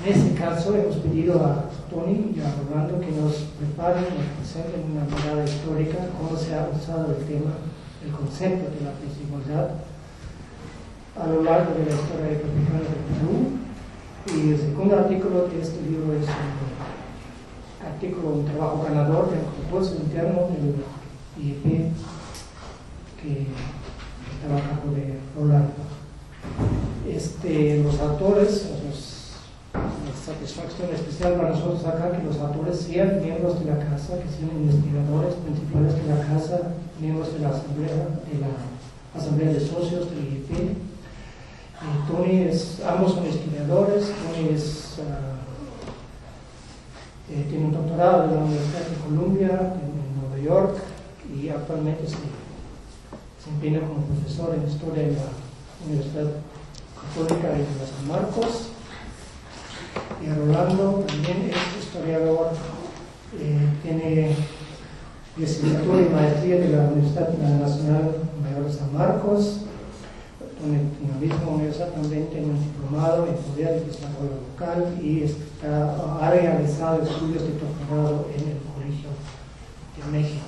En este caso hemos pedido a Tony y a Rolando que nos preparen, nos presenten una mirada histórica, cómo se ha usado el tema, el concepto de la desigualdad a lo largo de la historia republicana de Perú. Y el segundo artículo de este libro es un trabajo ganador del concurso interno del IEP que estaba a cargo de Rolando. Los autores, la satisfacción especial para nosotros acá que los autores sean miembros de la casa, que sean investigadores principales de la casa, miembros de la asamblea de socios del IEP. Tony ambos son historiadores. Tony tiene un doctorado de la Universidad de Columbia en Nueva York y actualmente se desempeña como profesor en historia en la Universidad Católica de San Marcos. Y Rolando también es historiador, tiene licenciatura y maestría de la Universidad Nacional Mayor de San Marcos, donde en la misma universidad también tiene un diplomado en poder y desarrollo local y ha realizado estudios de doctorado en el Colegio de México.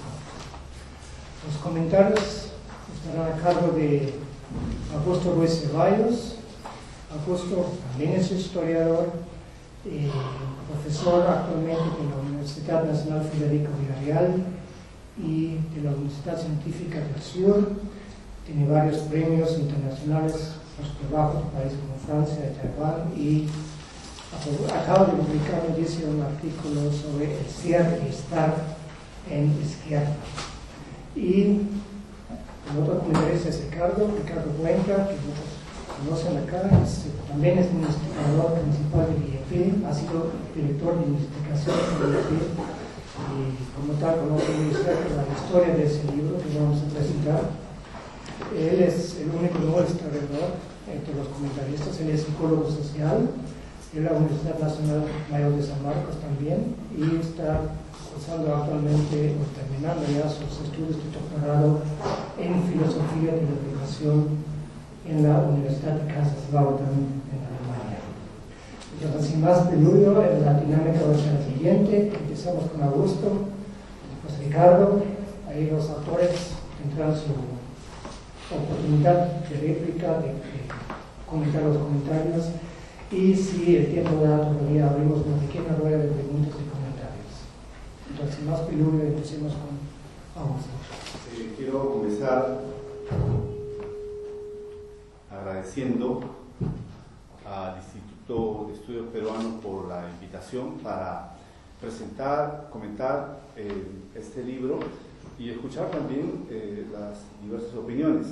Los comentarios estarán a cargo de Augusto Ruiz Ceballos. Augusto también es historiador, profesor actualmente de la Universidad Nacional Federico Villarreal y de la Universidad Científica del Sur. Tiene varios premios internacionales por su trabajo en países como Francia y Taiwán, y acaba de publicar, me dice, un artículo sobre el ser y estar en izquierda. Y el otro comentarista es Ricardo Cuenca, que muchos conocen acá, también es investigador principal del IEP, ha sido director de investigación del IEP, y como tal conoce muy cerca la historia de ese libro que vamos a presentar. Él es el único nuevo historiador entre los comentaristas. Él es psicólogo social de la Universidad Nacional Mayor de San Marcos también, y está cursando actualmente o terminando ya sus estudios de doctorado en filosofía de la educación en la Universidad de Kaiserslautern en Alemania. Entonces, sin más preludio, la dinámica va a ser la siguiente. Empezamos con Augusto, pues Ricardo, ahí los autores tendrán su oportunidad de réplica, de comentar los comentarios, y si el tiempo da, todavía abrimos una pequeña rueda de preguntas y comentarios. Entonces, sin más preludio, empecemos con Augusto. Quiero comenzar agradeciendo al Instituto de Estudios Peruanos por la invitación para presentar, comentar este libro y escuchar también las diversas opiniones.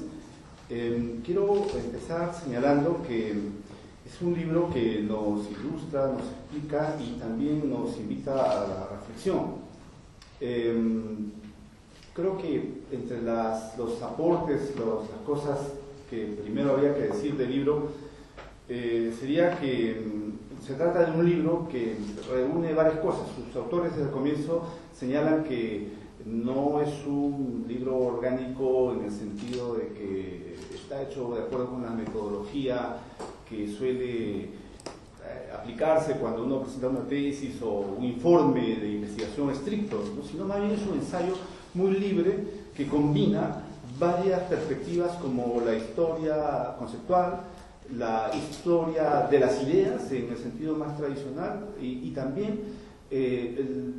Quiero empezar señalando que es un libro que nos ilustra, nos explica y también nos invita a la reflexión. Creo que entre los aportes, las cosas que primero habría que decir del libro, sería que se trata de un libro que reúne varias cosas. Sus autores desde el comienzo señalan que no es un libro orgánico en el sentido de que está hecho de acuerdo con la metodología que suele aplicarse cuando uno presenta una tesis o un informe de investigación estricto, ¿no? Sino más bien es un ensayo muy libre que combina varias perspectivas como la historia conceptual, la historia de las ideas en el sentido más tradicional y también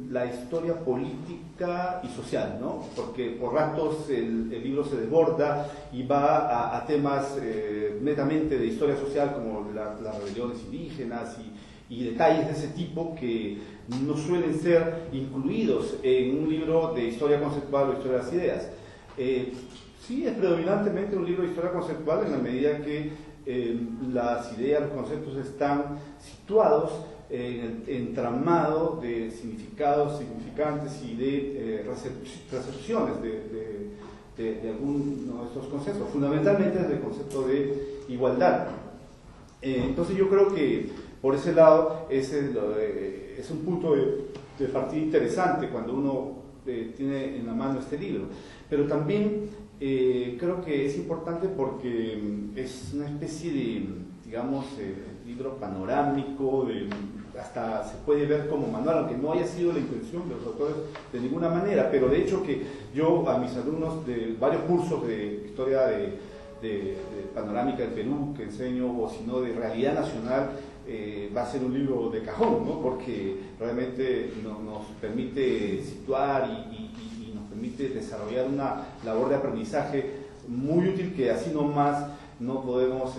la historia política y social, ¿no? Porque por ratos el libro se desborda y va a temas netamente de historia social como las rebeliones indígenas y detalles de ese tipo que no suelen ser incluidos en un libro de historia conceptual o historia de las ideas. Sí, es predominantemente un libro de historia conceptual en la medida que las ideas, los conceptos están situados en el entramado de significados, significantes y de recepciones de algunos de estos conceptos, fundamentalmente desde el concepto de igualdad. Entonces yo creo que por ese lado es un punto de partida interesante cuando uno tiene en la mano este libro, pero también creo que es importante porque es una especie de, digamos, libro panorámico, hasta se puede ver como manual, aunque no haya sido la intención de los autores de ninguna manera, pero de hecho que yo a mis alumnos de varios cursos de historia de panorámica del Perú que enseño, o si no de realidad nacional, va a ser un libro de cajón, ¿no? Porque realmente nos permite situar y nos permite desarrollar una labor de aprendizaje muy útil, que así nomás no podemos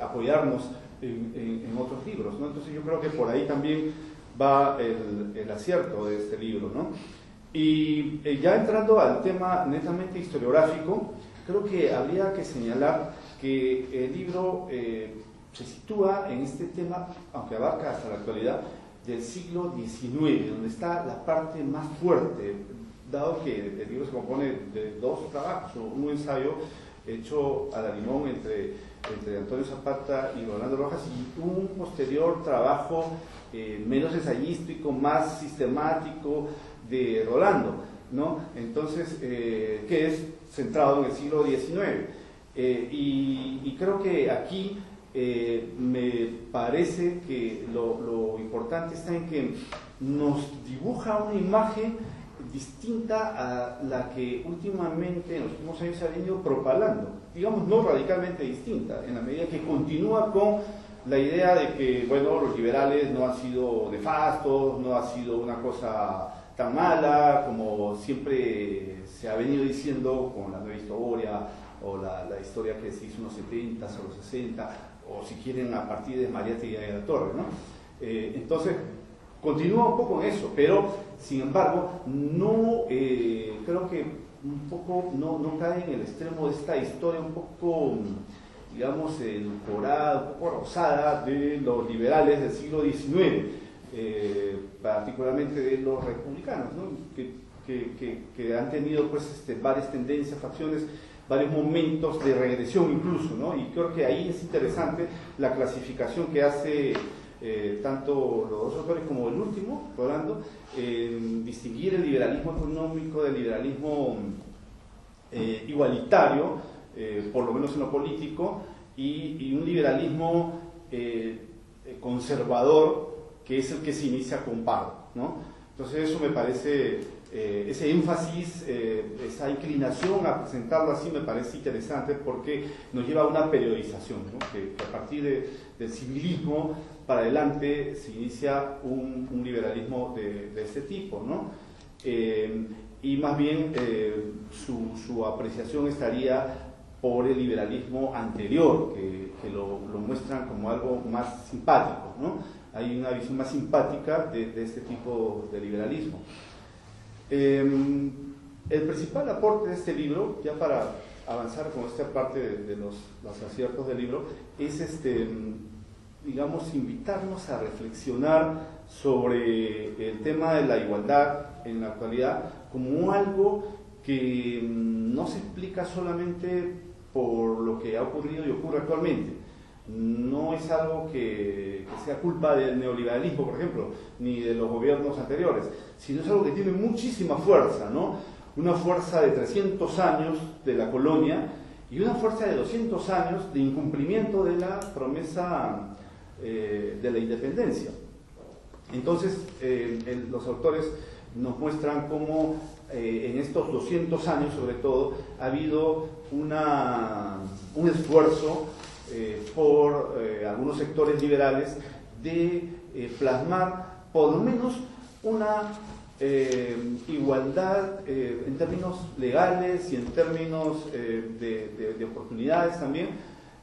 apoyarnos en otros libros, ¿no? Entonces yo creo que por ahí también va el acierto de este libro, ¿no? Y ya entrando al tema netamente historiográfico, creo que habría que señalar que el libro se sitúa en este tema, aunque abarca hasta la actualidad, del siglo XIX, donde está la parte más fuerte, dado que el libro se compone de dos trabajos, un ensayo hecho a la limón entre Antonio Zapata y Rolando Rojas, y un posterior trabajo menos ensayístico, más sistemático de Rolando, ¿no? Entonces, que es centrado en el siglo XIX. Y creo que aquí me parece que lo importante está en que nos dibuja una imagen distinta a la que últimamente en los últimos años se ha venido propalando, digamos no radicalmente distinta, en la medida que continúa con la idea de que, bueno, los liberales no han sido nefastos, no ha sido una cosa tan mala como siempre se ha venido diciendo con la nueva historia, o la historia que se hizo en los 70s o los 60, o si quieren a partir de Mariátegui y de la Torre, ¿no? Entonces continúa un poco en eso, pero sin embargo no creo que un poco no cae en el extremo de esta historia un poco, digamos, edulcorada, un poco rosada de los liberales del siglo XIX, particularmente de los republicanos, ¿no? que han tenido pues varias tendencias, facciones, varios momentos de regresión incluso, ¿no? Y creo que ahí es interesante la clasificación que hace tanto los dos autores como el último, Rolando, distinguir el liberalismo económico del liberalismo igualitario, por lo menos en lo político, y un liberalismo conservador, que es el que se inicia con Pardo, ¿no? Entonces eso me parece, ese énfasis, esa inclinación a presentarlo así me parece interesante, porque nos lleva a una periodización, ¿no? que a partir del civilismo para adelante se inicia un liberalismo de este tipo, ¿no? Y más bien su apreciación estaría por el liberalismo anterior, que lo muestran como algo más simpático, ¿no? Hay una visión más simpática de este tipo de liberalismo. El principal aporte de este libro, ya para avanzar con esta parte de los aciertos del libro, es digamos, invitarnos a reflexionar sobre el tema de la igualdad en la actualidad como algo que no se explica solamente por lo que ha ocurrido y ocurre actualmente. No es algo que sea culpa del neoliberalismo, por ejemplo, ni de los gobiernos anteriores, sino es algo que tiene muchísima fuerza, ¿no? Una fuerza de 300 años de la colonia y una fuerza de 200 años de incumplimiento de la promesa de la independencia. Entonces, los autores nos muestran cómo en estos 200 años, sobre todo, ha habido un esfuerzo por algunos sectores liberales de plasmar por lo menos una igualdad en términos legales y en términos de oportunidades también,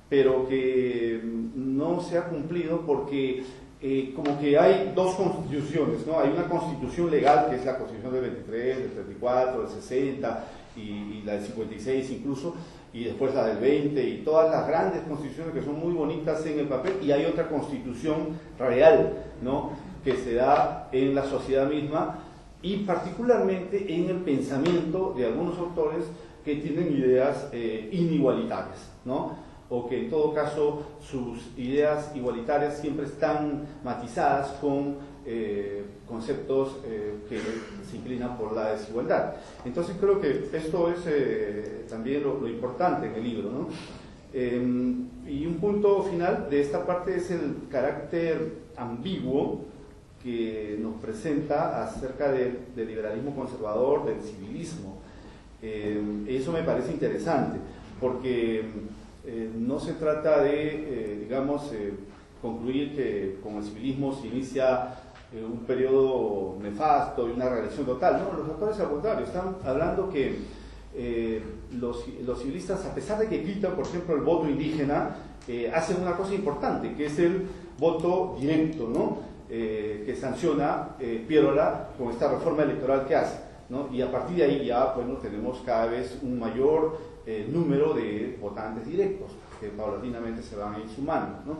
pero que no se ha cumplido porque como que hay dos constituciones, ¿no? Hay una constitución legal, que es la constitución del 23, del 34, del 60 y la del 56 incluso, y después la del 20 y todas las grandes constituciones que son muy bonitas en el papel, y hay otra constitución real, ¿no? Que se da en la sociedad misma y particularmente en el pensamiento de algunos autores que tienen ideas inigualitarias, ¿no? O que en todo caso sus ideas igualitarias siempre están matizadas con conceptos que se inclinan por la desigualdad. Entonces creo que esto es también lo importante en el libro, ¿no? Y un punto final de esta parte es el carácter ambiguo que nos presenta acerca del liberalismo conservador, del civilismo. Eso me parece interesante, porque no se trata de, digamos, concluir que con el civilismo se inicia un periodo nefasto y una regresión total. No, los autores al contrario, están hablando que los civilistas, a pesar de que quitan, por ejemplo, el voto indígena, hacen una cosa importante, que es el voto directo, ¿no? Que sanciona Piérola con esta reforma electoral que hace, ¿no? Y a partir de ahí ya, bueno, tenemos cada vez un mayor número de votantes directos que paulatinamente se van a ir sumando, ¿no?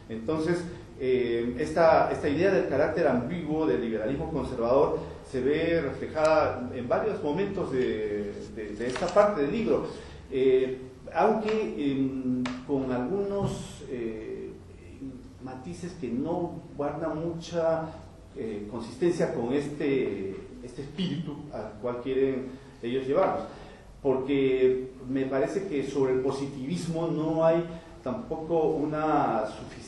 Entonces, esta idea del carácter ambiguo del liberalismo conservador se ve reflejada en varios momentos de esta parte del libro, aunque con algunos matices que no guardan mucha consistencia con este espíritu al cual quieren ellos llevarnos, porque me parece que sobre el positivismo no hay tampoco una suficiente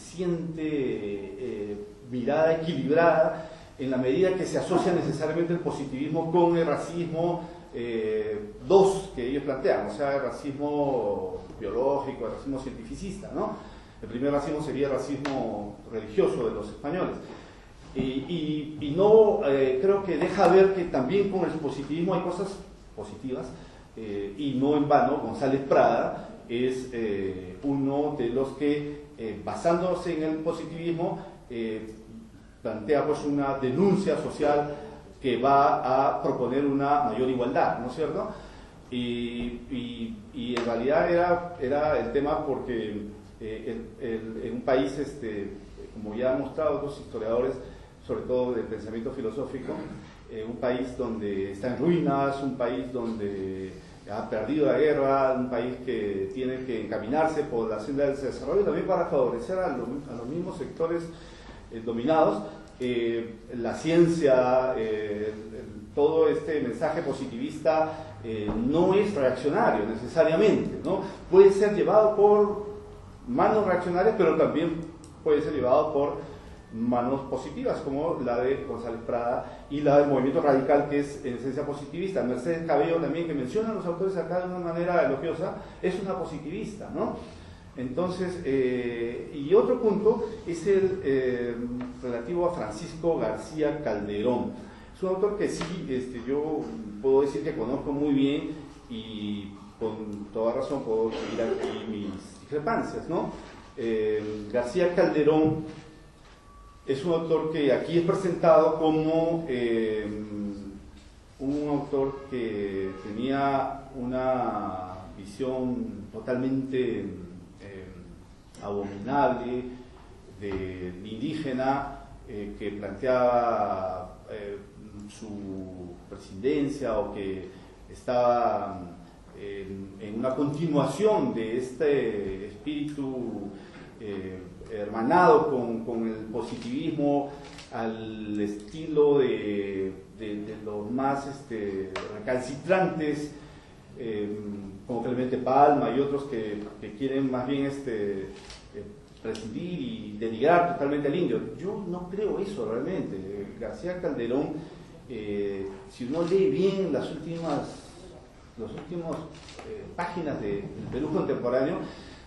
mirada equilibrada, en la medida que se asocia necesariamente el positivismo con el racismo dos que ellos plantean, o sea, el racismo biológico, el racismo cientificista, ¿no? El primer racismo sería el racismo religioso de los españoles. Y no, creo que deja ver que también con el positivismo hay cosas positivas, y no en vano González Prada es uno de los que, basándose en el positivismo, plantea pues una denuncia social que va a proponer una mayor igualdad, ¿no es cierto? Y en realidad era el tema porque en un país, como ya han mostrado otros historiadores, sobre todo del pensamiento filosófico, un país donde está en ruinas, un país donde ha perdido la guerra, un país que tiene que encaminarse por la senda del desarrollo, también para favorecer a los mismos sectores dominados, la ciencia, todo este mensaje positivista no es reaccionario necesariamente, ¿no? Puede ser llevado por manos reaccionarias, pero también puede ser llevado por manos positivas, como la de González Prada y la del movimiento radical, que es en esencia positivista. Mercedes Cabello también, que mencionan los autores acá de una manera elogiosa, es una positivista, ¿no? Entonces, y otro punto es el relativo a Francisco García Calderón. Es un autor que sí, yo puedo decir que conozco muy bien y con toda razón puedo seguir aquí mis discrepancias, ¿no? García Calderón es un autor que aquí es presentado como un autor que tenía una visión totalmente abominable del indígena, que planteaba su presidencia o que estaba en una continuación de este espíritu hermanado con el positivismo al estilo de los más recalcitrantes, como Clemente Palma y otros que quieren más bien prescindir y denigrar totalmente al indio. Yo no creo eso realmente. García Calderón, si uno lee bien las últimas páginas del Perú contemporáneo,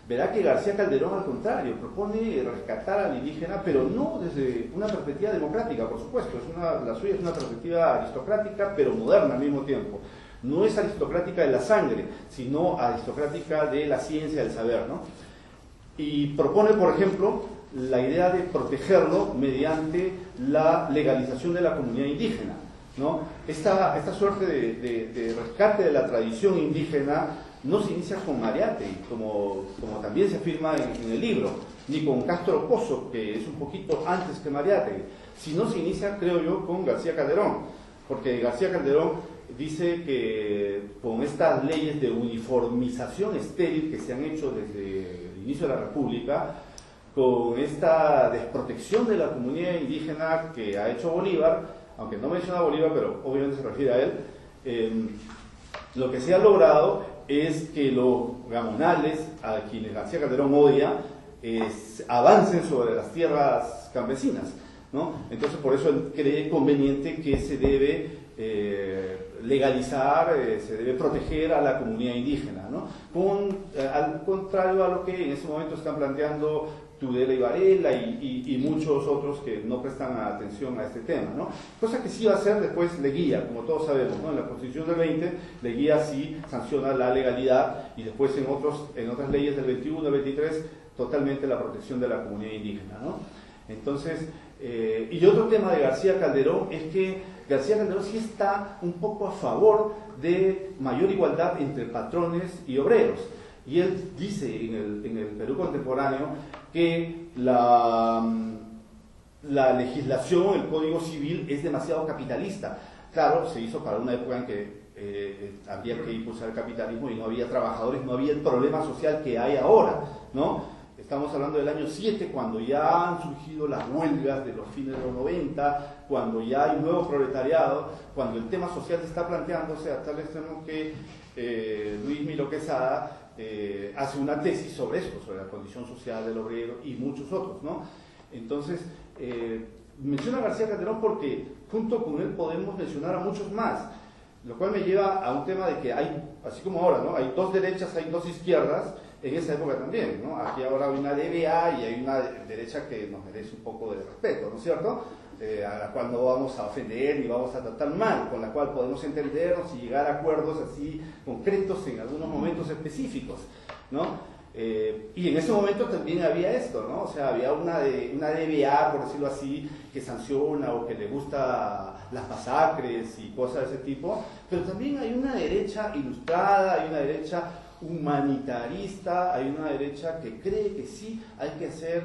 verá que García Calderón, al contrario, propone rescatar al indígena, pero no desde una perspectiva democrática, por supuesto. La suya es una perspectiva aristocrática, pero moderna al mismo tiempo. No es aristocrática de la sangre, sino aristocrática de la ciencia, del saber, ¿no? Y propone, por ejemplo, la idea de protegerlo mediante la legalización de la comunidad indígena, ¿no? Esta suerte de rescate de la tradición indígena no se inicia con Mariátegui, como también se afirma en el libro, ni con Castro Pozo, que es un poquito antes que Mariátegui, sino se inicia, creo yo, con García Calderón, porque García Calderón dice que con estas leyes de uniformización estéril que se han hecho desde el inicio de la República, con esta desprotección de la comunidad indígena que ha hecho Bolívar, aunque no menciona a Bolívar, pero obviamente se refiere a él, lo que se ha logrado es que los gamonales, a quienes García Calderón odia, avancen sobre las tierras campesinas, ¿no? Entonces por eso él cree conveniente que se debe legalizar, se debe proteger a la comunidad indígena, ¿no? Al contrario a lo que en ese momento están planteando Tudela y Varela y muchos otros que no prestan atención a este tema, ¿no? Cosa que sí va a hacer después Leguía, como todos sabemos, ¿no? En la Constitución del 20, Leguía sí sanciona la legalidad y después en otras leyes del 21 al 23 totalmente la protección de la comunidad indígena, ¿no? Entonces, y otro tema de García Calderón es que García Calderón sí está un poco a favor de mayor igualdad entre patrones y obreros. Y él dice en el Perú contemporáneo que la legislación, el Código Civil, es demasiado capitalista. Claro, se hizo para una época en que había que impulsar el capitalismo y no había trabajadores, no había el problema social que hay ahora, ¿no? Estamos hablando del año 7, cuando ya han surgido las huelgas de los fines de los 90, cuando ya hay nuevo proletariado, cuando el tema social se está planteándose a tal extremo que Luis Milo Quesada hace una tesis sobre esto, sobre la condición social del obrero y muchos otros, ¿no? Entonces, menciono a García Calderón porque junto con él podemos mencionar a muchos más, lo cual me lleva a un tema de que hay, así como ahora, ¿no? Hay dos derechas, hay dos izquierdas, en esa época también, ¿no? Aquí ahora hay una DBA y hay una derecha que nos merece un poco de respeto, ¿no es cierto? A la cual no vamos a ofender ni vamos a tratar mal, con la cual podemos entendernos y llegar a acuerdos así concretos en algunos momentos específicos, ¿no? Y en ese momento también había esto, ¿no? O sea, había una DBA, por decirlo así, que sanciona o que le gusta las masacres y cosas de ese tipo, pero también hay una derecha ilustrada, hay una derecha humanitarista, hay una derecha que cree que sí hay que hacer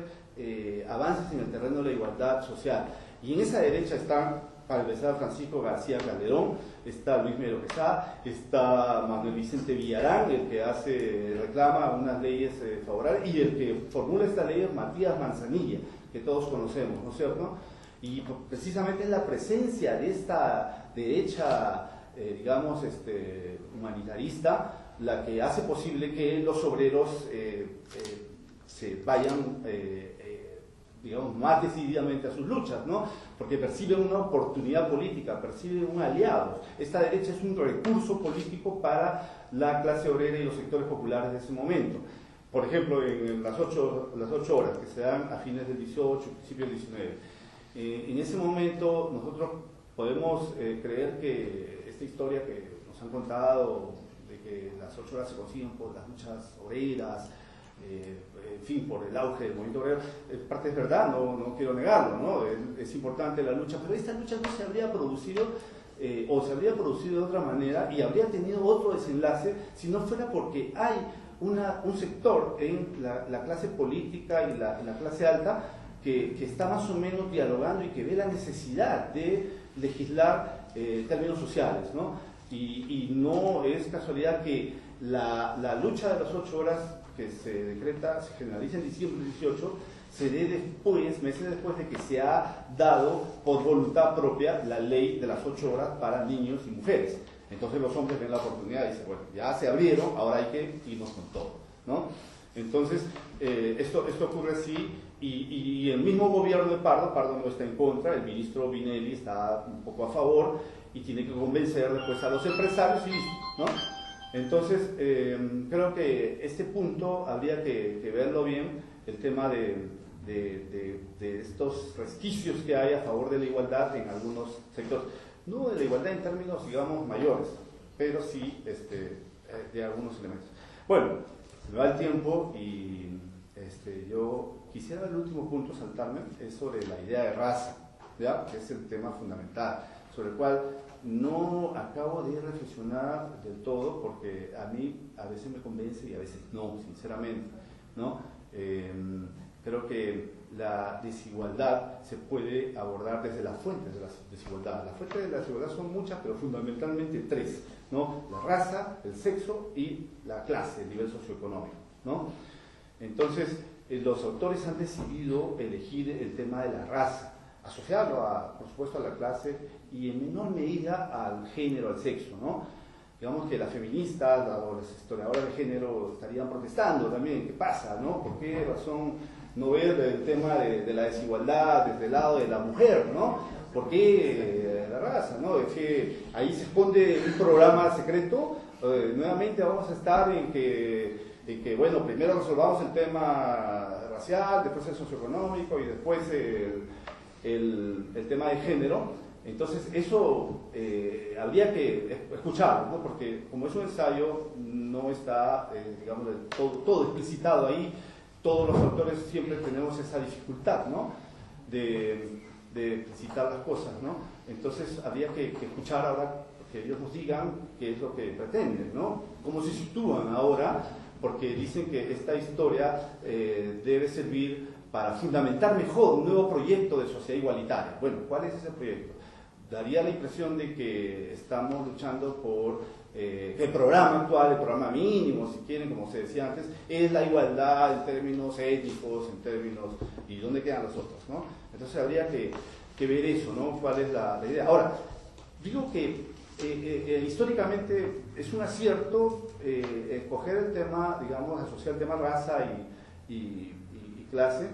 avances en el terreno de la igualdad social. Y en esa derecha están, para empezar, Francisco García Calderón, está Luis Melo Quesada, está Manuel Vicente Villarán, el que reclama unas leyes favorables, y el que formula esta ley es Matías Manzanilla, que todos conocemos, ¿no es cierto? Y precisamente es la presencia de esta derecha, digamos, humanitarista, la que hace posible que los obreros se vayan, digamos, más decididamente a sus luchas, ¿no? Porque perciben una oportunidad política, perciben un aliado. Esta derecha es un recurso político para la clase obrera y los sectores populares de ese momento. Por ejemplo, en las 8 horas que se dan a fines del 18, principios del 19. En ese momento nosotros podemos creer que esta historia que nos han contado de que las 8 horas se consiguen por las luchas obreras, en fin, por el auge del movimiento obrero, parte es verdad, no quiero negarlo, ¿no? Es importante la lucha, pero esta lucha no se habría producido o se habría producido de otra manera y habría tenido otro desenlace si no fuera porque hay un sector en la clase política y la clase alta que está más o menos dialogando y que ve la necesidad de legislar términos sociales, ¿no? Y no es casualidad que la lucha de las 8 horas que se decreta, se generaliza en diciembre del 18, se dé después, meses después de que se ha dado por voluntad propia la ley de las 8 horas para niños y mujeres. Entonces los hombres ven la oportunidad y dicen, bueno, ya se abrieron, ahora hay que irnos con todo, ¿no? Entonces, esto ocurre así, y el mismo gobierno de Pardo no está en contra, el ministro Vinelli está un poco a favor, y tiene que convencer después a los empresarios y listo, ¿no? Entonces, creo que este punto habría que verlo bien, el tema de estos resquicios que hay a favor de la igualdad en algunos sectores. No de la igualdad en términos, digamos, mayores, pero sí de algunos elementos. Bueno, se me va el tiempo y yo quisiera el último punto saltarme, es sobre la idea de raza, ¿ya? Que es el tema fundamental, sobre el cual no acabo de reflexionar del todo, porque a mí a veces me convence y a veces no, sinceramente, ¿no? Creo que la desigualdad se puede abordar desde las fuentes de la desigualdad. Las fuentes de la desigualdad son muchas, pero fundamentalmente 3, ¿no? La raza, el sexo y la clase, el nivel socioeconómico, ¿no? Entonces, los autores han decidido elegir el tema de la raza, asociarlo, por supuesto, a la clase y en menor medida al género, al sexo, ¿no? digamos que las feministas o las historiadoras de género estarían protestando también. ¿Qué pasa, no? ¿Por qué razón no ver el tema de la desigualdad desde el lado de la mujer, no? ¿Por qué la raza, no? Es que ahí se esconde un programa secreto. Nuevamente vamos a estar en que, bueno, primero resolvamos el tema racial, después el socioeconómico y después el tema de género. Entonces eso habría que escucharlo, ¿no? Porque como es un ensayo, no está, digamos, todo explicitado ahí. Todos los autores siempre tenemos esa dificultad, ¿no? de explicitar las cosas, ¿no? Entonces habría que escuchar ahora que ellos nos digan qué es lo que pretenden, ¿no? Cómo se sitúan ahora, porque dicen que esta historia debe servir para fundamentar mejor un nuevo proyecto de sociedad igualitaria. Bueno, ¿cuál es ese proyecto? Daría la impresión de que estamos luchando por el programa actual, el programa mínimo, si quieren, como se decía antes, es la igualdad en términos étnicos, en términos, ¿y dónde quedan los otros, no? Entonces habría que ver eso, ¿no? ¿Cuál es la idea? Ahora, digo que históricamente es un acierto escoger el tema, digamos, asociar el tema raza y clase,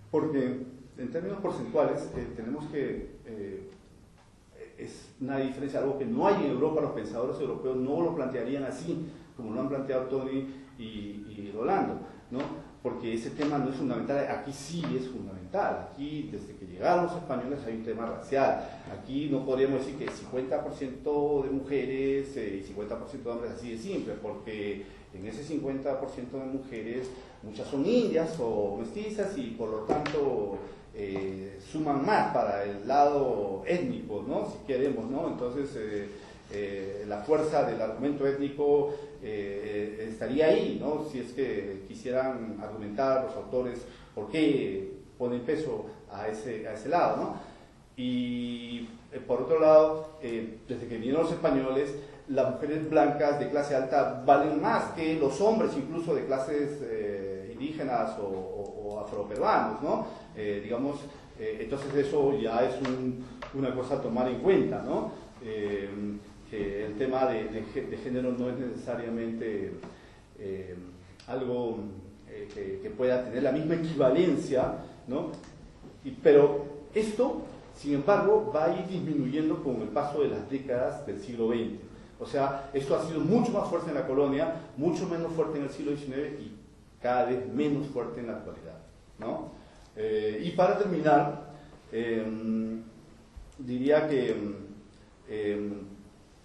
porque en términos porcentuales tenemos que es una diferencia, algo que no hay en Europa. Los pensadores europeos no lo plantearían así como lo han planteado Tony y Rolando, ¿no? Porque ese tema no es fundamental. Aquí sí es fundamental. Aquí, desde que llegaron los españoles, hay un tema racial. Aquí no podríamos decir que 50% de mujeres y 50% de hombres, así de simple, porque en ese 50% de mujeres, muchas son indias o mestizas y por lo tanto suman más para el lado étnico, ¿no? Si queremos, ¿no? Entonces la fuerza del argumento étnico estaría ahí, ¿no? Si es que quisieran argumentar los autores por qué ponen peso a ese lado, ¿no? Y por otro lado, desde que vinieron los españoles, las mujeres blancas de clase alta valen más que los hombres, incluso de clases indígenas o afroperuanos, ¿no? Digamos, entonces eso ya es una cosa a tomar en cuenta, ¿no? Que el tema de género no es necesariamente algo que pueda tener la misma equivalencia, ¿no? Pero esto, sin embargo, va a ir disminuyendo con el paso de las décadas del siglo XX. O sea, esto ha sido mucho más fuerte en la colonia, mucho menos fuerte en el siglo XIX y cada vez menos fuerte en la actualidad, ¿no? Y para terminar, diría que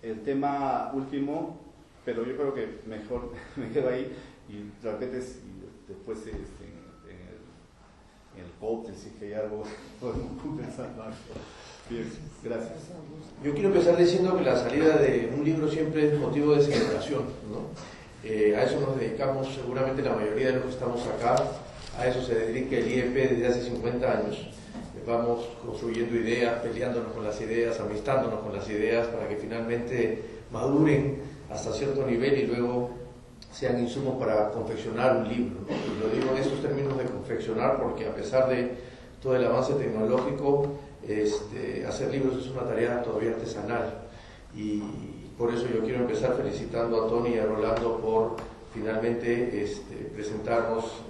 el tema último, pero yo creo que mejor me quedo ahí y repetes y después en el cóctel, si es que hay algo, podemos conversar más. Bien, gracias. Yo quiero empezar diciendo que la salida de un libro siempre es motivo de celebración, ¿no? A eso nos dedicamos seguramente la mayoría de los que estamos acá, a eso se dedica el IEP desde hace 50 años. Vamos construyendo ideas, peleándonos con las ideas, amistándonos con las ideas para que finalmente maduren hasta cierto nivel y luego sean insumos para confeccionar un libro, ¿no? Y lo digo en estos términos de confeccionar porque a pesar de todo el avance tecnológico, hacer libros es una tarea todavía artesanal y por eso yo quiero empezar felicitando a Tony y a Rolando por finalmente presentarnos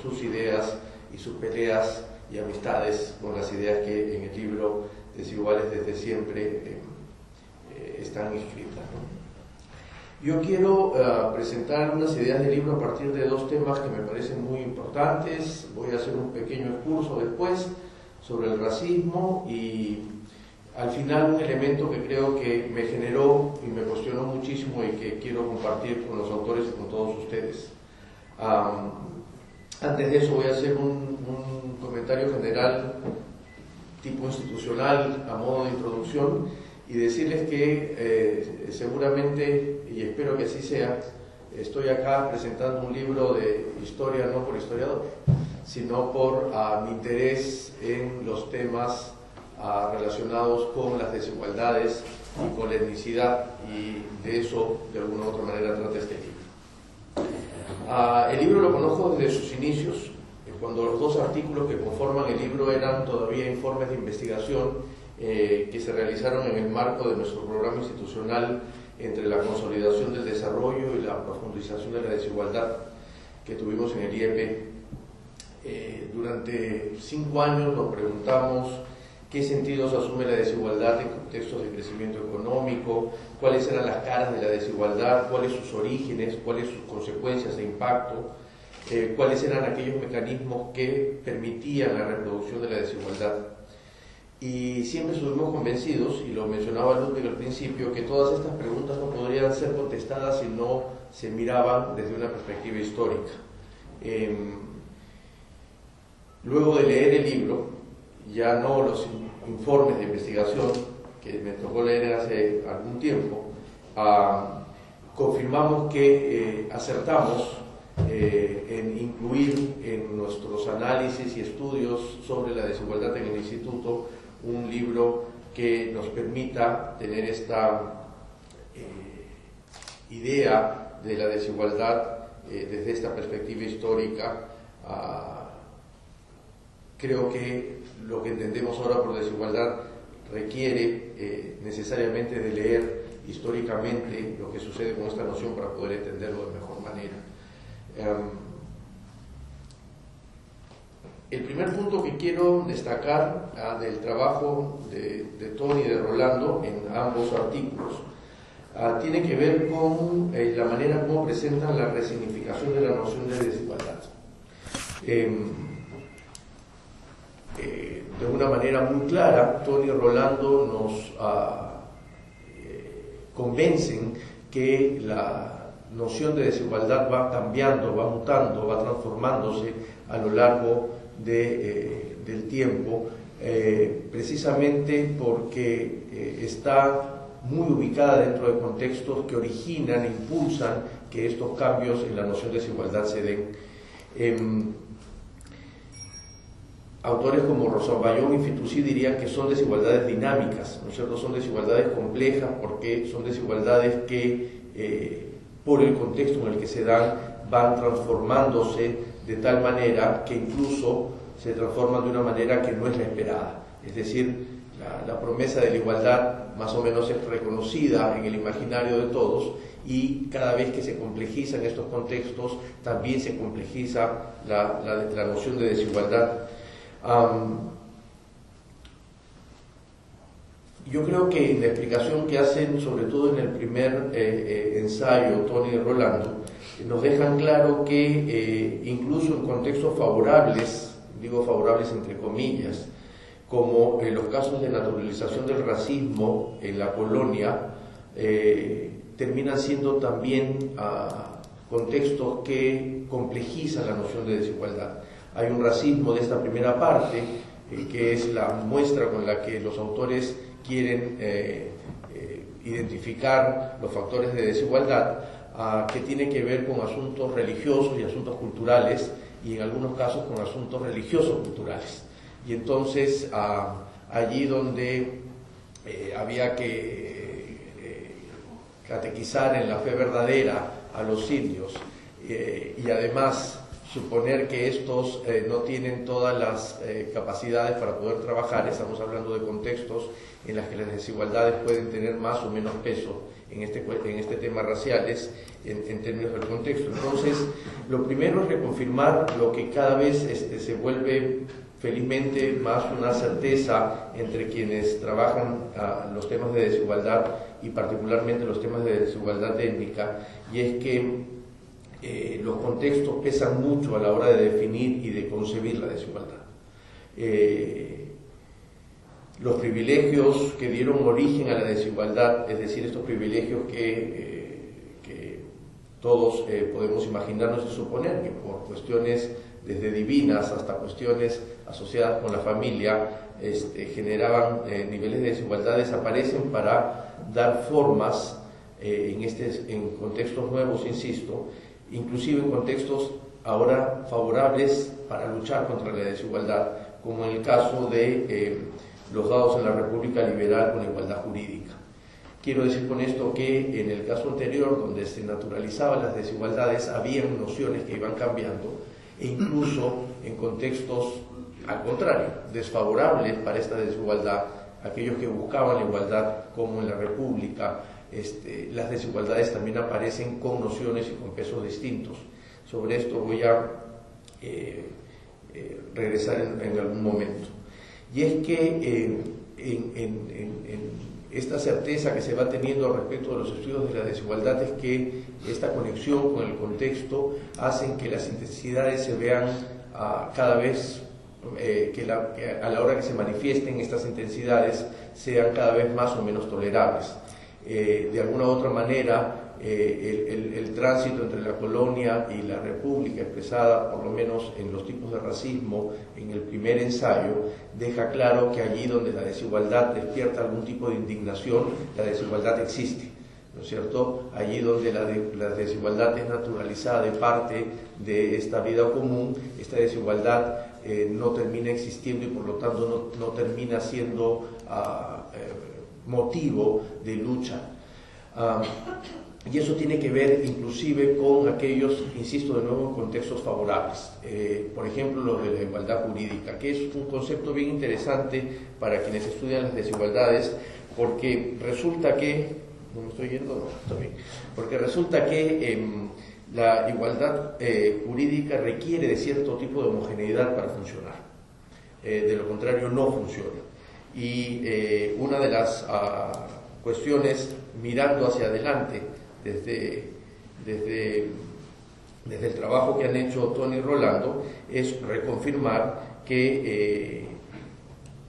sus ideas y sus peleas y amistades con las ideas que en el libro Desiguales desde siempre están escritas, ¿no? Yo quiero presentar unas ideas del libro a partir de dos temas que me parecen muy importantes. Voy a hacer un pequeño excurso después sobre el racismo y al final un elemento que creo que me generó y me cuestionó muchísimo y que quiero compartir con los autores y con todos ustedes. Antes de eso voy a hacer un comentario general tipo institucional a modo de introducción y decirles que seguramente, y espero que así sea, estoy acá presentando un libro de historia no por historiador, sino por mi interés en los temas relacionados con las desigualdades y con la etnicidad, y de eso de alguna u otra manera trata este libro. El libro lo conozco desde sus inicios, cuando los dos artículos que conforman el libro eran todavía informes de investigación que se realizaron en el marco de nuestro programa institucional entre la consolidación del desarrollo y la profundización de la desigualdad que tuvimos en el IEP. Durante 5 años nos preguntamos qué sentidos asume la desigualdad en contextos de crecimiento económico, cuáles eran las caras de la desigualdad, cuáles sus orígenes, cuáles sus consecuencias e impacto, cuáles eran aquellos mecanismos que permitían la reproducción de la desigualdad. Y siempre estuvimos convencidos, y lo mencionaba Ludwig al principio, que todas estas preguntas no podrían ser contestadas si no se miraban desde una perspectiva histórica. Luego de leer el libro, ya no los informes de investigación que me tocó leer hace algún tiempo, confirmamos que acertamos en incluir en nuestros análisis y estudios sobre la desigualdad en el instituto un libro que nos permita tener esta idea de la desigualdad desde esta perspectiva histórica. Creo que lo que entendemos ahora por desigualdad requiere necesariamente de leer históricamente lo que sucede con esta noción para poder entenderlo de mejor manera. El primer punto que quiero destacar del trabajo de Tony y de Rolando en ambos artículos tiene que ver con la manera como presentan la resignificación de la noción de desigualdad. De una manera muy clara, Tony y Rolando nos convencen que la noción de desigualdad va cambiando, va mutando, va transformándose a lo largo del tiempo, precisamente porque está muy ubicada dentro de contextos que originan e impulsan que estos cambios en la noción de desigualdad se den. Autores como Rosanbayón y Fitoussi dirían que son desigualdades dinámicas, ¿no es cierto? Son desigualdades complejas porque son desigualdades que, por el contexto en el que se dan, van transformándose de tal manera que incluso se transforman de una manera que no es la esperada. Es decir, la promesa de la igualdad más o menos es reconocida en el imaginario de todos, y cada vez que se complejizan estos contextos, también se complejiza la noción de desigualdad. Yo creo que en la explicación que hacen, sobre todo en el primer ensayo, Tony y Rolando, nos dejan claro que incluso en contextos favorables, digo favorables entre comillas, como en los casos de naturalización del racismo en la colonia, terminan siendo también contextos que complejizan la noción de desigualdad. Hay un racismo de esta primera parte, que es la muestra con la que los autores quieren identificar los factores de desigualdad, que tiene que ver con asuntos religiosos y asuntos culturales, y en algunos casos con asuntos religiosos culturales. Y entonces, allí donde había que catequizar en la fe verdadera a los indios, y además suponer que estos no tienen todas las capacidades para poder trabajar, estamos hablando de contextos en los que las desigualdades pueden tener más o menos peso en este tema raciales en términos del contexto. Entonces, lo primero es reconfirmar lo que cada vez se vuelve felizmente más una certeza entre quienes trabajan los temas de desigualdad, y particularmente los temas de desigualdad étnica, y es que los contextos pesan mucho a la hora de definir y de concebir la desigualdad. Los privilegios que dieron origen a la desigualdad, es decir, estos privilegios que todos podemos imaginarnos y suponer que por cuestiones desde divinas hasta cuestiones asociadas con la familia generaban niveles de desigualdad, desaparecen para dar formas en contextos nuevos, insisto, inclusive en contextos ahora favorables para luchar contra la desigualdad, como en el caso de los dados en la República Liberal con igualdad jurídica. Quiero decir con esto que en el caso anterior, donde se naturalizaban las desigualdades, habían nociones que iban cambiando, e incluso en contextos, al contrario, desfavorables para esta desigualdad, aquellos que buscaban la igualdad, como en la República, las desigualdades también aparecen con nociones y con pesos distintos. Sobre esto voy a regresar en algún momento. Y es que en esta certeza que se va teniendo respecto de los estudios de la desigualdad es que esta conexión con el contexto hacen que las intensidades se vean cada vez, que a la hora que se manifiesten estas intensidades sean cada vez más o menos tolerables. De alguna u otra manera, el tránsito entre la colonia y la república, expresada por lo menos en los tipos de racismo en el primer ensayo, deja claro que allí donde la desigualdad despierta algún tipo de indignación, la desigualdad existe, ¿no es cierto? Allí donde la desigualdad es naturalizada de parte de esta vida común, esta desigualdad no termina existiendo y por lo tanto no termina siendo motivo de lucha. Y eso tiene que ver inclusive con aquellos, insisto de nuevo, en contextos favorables. Por ejemplo, lo de la igualdad jurídica, que es un concepto bien interesante para quienes estudian las desigualdades, porque resulta que, ¿no me estoy yendo? No, está bien. Porque resulta que la igualdad jurídica requiere de cierto tipo de homogeneidad para funcionar. De lo contrario, no funciona. Y una de las cuestiones, mirando hacia adelante, desde el trabajo que han hecho Tony y Rolando, es reconfirmar que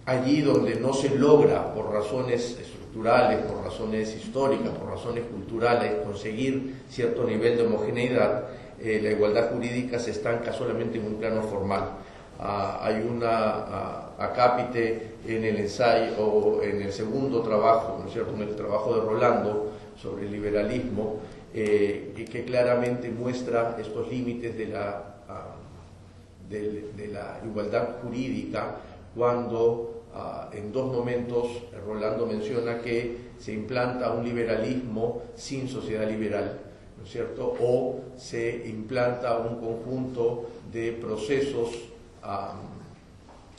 allí donde no se logra por razones estructurales, por razones históricas, por razones culturales, conseguir cierto nivel de homogeneidad, la igualdad jurídica se estanca solamente en un plano formal. Hay una acápite en el ensayo o en el segundo trabajo, ¿no es cierto?, en el trabajo de Rolando sobre el liberalismo, que claramente muestra estos límites de la igualdad jurídica cuando en dos momentos Rolando menciona que se implanta un liberalismo sin sociedad liberal, ¿no es cierto?, o se implanta un conjunto de procesos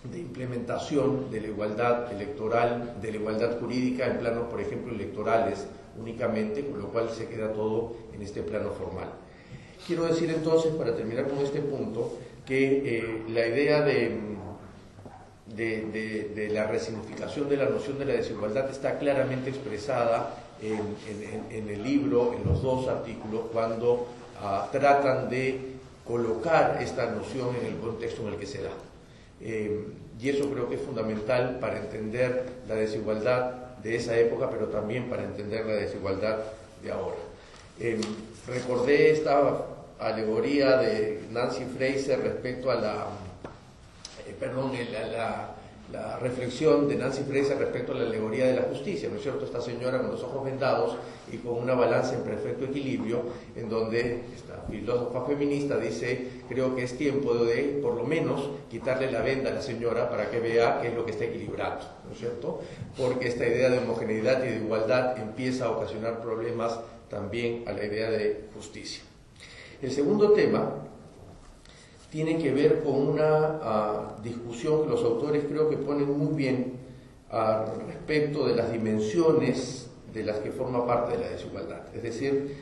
de implementación de la igualdad electoral, de la igualdad jurídica en planos, por ejemplo, electorales únicamente, con lo cual se queda todo en este plano formal. Quiero decir entonces, para terminar con este punto, que la idea de la resignificación de la noción de la desigualdad está claramente expresada en el libro, en los dos artículos, cuando tratan de colocar esta noción en el contexto en el que se da. Y eso creo que es fundamental para entender la desigualdad de esa época, pero también para entender la desigualdad de ahora. Recordé esta alegoría de Nancy Fraser respecto a la reflexión de Nancy Fraser respecto a la alegoría de la justicia, ¿no es cierto? Esta señora con los ojos vendados y con una balanza en perfecto equilibrio, en donde esta filósofa feminista dice: creo que es tiempo de, por lo menos, quitarle la venda a la señora para que vea qué es lo que está equilibrando, ¿no es cierto? Porque esta idea de homogeneidad y de igualdad empieza a ocasionar problemas también a la idea de justicia. El segundo tema tiene que ver con una discusión que los autores creo que ponen muy bien respecto de las dimensiones de las que forma parte de la desigualdad. Es decir,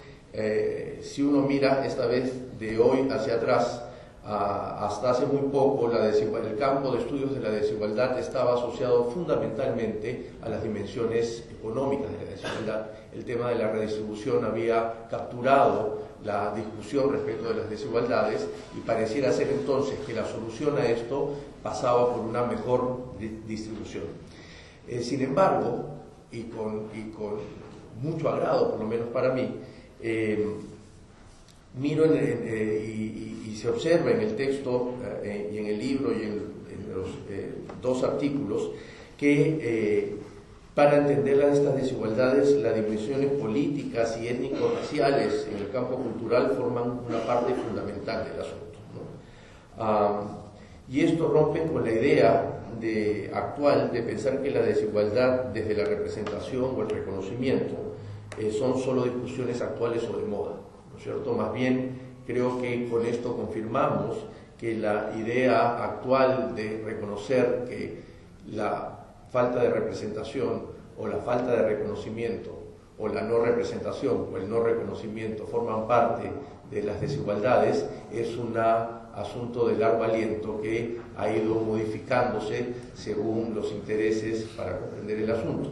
si uno mira esta vez de hoy hacia atrás, hasta hace muy poco el campo de estudios de la desigualdad estaba asociado fundamentalmente a las dimensiones económicas de la desigualdad. El tema de la redistribución había capturado la discusión respecto de las desigualdades y pareciera ser entonces que la solución a esto pasaba por una mejor distribución. Sin embargo, y con mucho agrado, por lo menos para mí, miro y se observa en el texto y en el libro y en los dos artículos que para entender estas desigualdades, las dimensiones políticas y étnico-raciales en el campo cultural forman una parte fundamental del asunto, ¿no? Y esto rompe con la idea actual de pensar que la desigualdad desde la representación o el reconocimiento son solo discusiones actuales o de moda, ¿no es cierto? Más bien, creo que con esto confirmamos que la idea actual de reconocer que la falta de representación o la falta de reconocimiento o la no representación o el no reconocimiento forman parte de las desigualdades, es un asunto de largo aliento que ha ido modificándose según los intereses para comprender el asunto.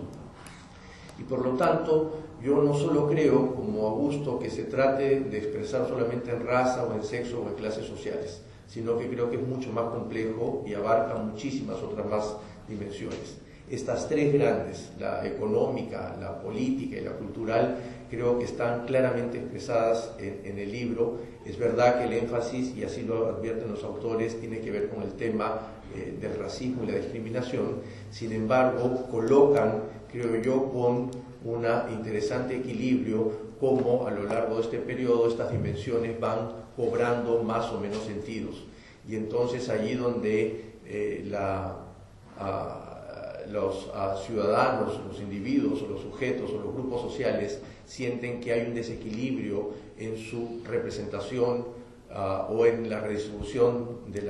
Y por lo tanto, yo no solo creo, como Augusto, que se trate de expresar solamente en raza o en sexo o en clases sociales, sino que creo que es mucho más complejo y abarca muchísimas otras más dimensiones. Estas tres grandes, la económica, la política y la cultural, creo que están claramente expresadas en el libro. Es verdad que el énfasis, y así lo advierten los autores, tiene que ver con el tema del racismo y la discriminación. Sin embargo, colocan, creo yo, con un interesante equilibrio cómo a lo largo de este periodo estas dimensiones van cobrando más o menos sentidos. Y entonces allí donde los ciudadanos, los individuos o los sujetos o los grupos sociales sienten que hay un desequilibrio en su representación o en la redistribución de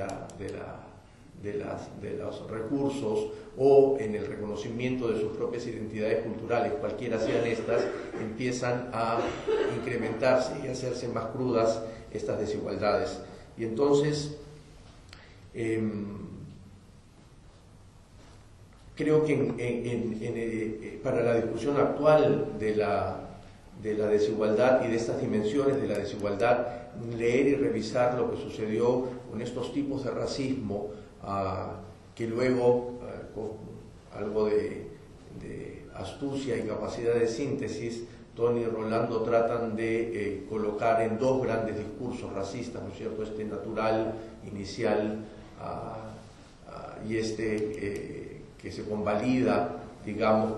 los recursos o en el reconocimiento de sus propias identidades culturales, cualquiera sean estas, empiezan a incrementarse y a hacerse más crudas estas desigualdades. Y entonces creo que para la discusión actual de la desigualdad y de estas dimensiones de la desigualdad, leer y revisar lo que sucedió con estos tipos de racismo, que luego, con algo de astucia y capacidad de síntesis, Tony y Rolando tratan de colocar en dos grandes discursos racistas, ¿no es cierto?, este natural, inicial, y este que se convalida, digamos,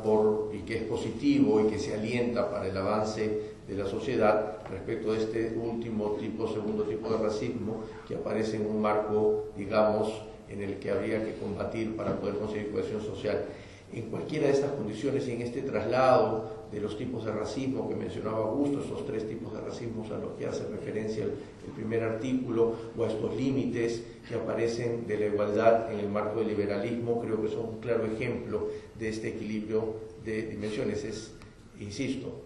y que es positivo y que se alienta para el avance de la sociedad, respecto de este segundo tipo de racismo, que aparece en un marco, digamos, en el que habría que combatir para poder conseguir cohesión social. En cualquiera de estas condiciones y en este traslado de los tipos de racismo que mencionaba Augusto, esos tres tipos de racismos a los que hace referencia el primer artículo, o a estos límites que aparecen de la igualdad en el marco del liberalismo, creo que son un claro ejemplo de este equilibrio de dimensiones. Es, insisto,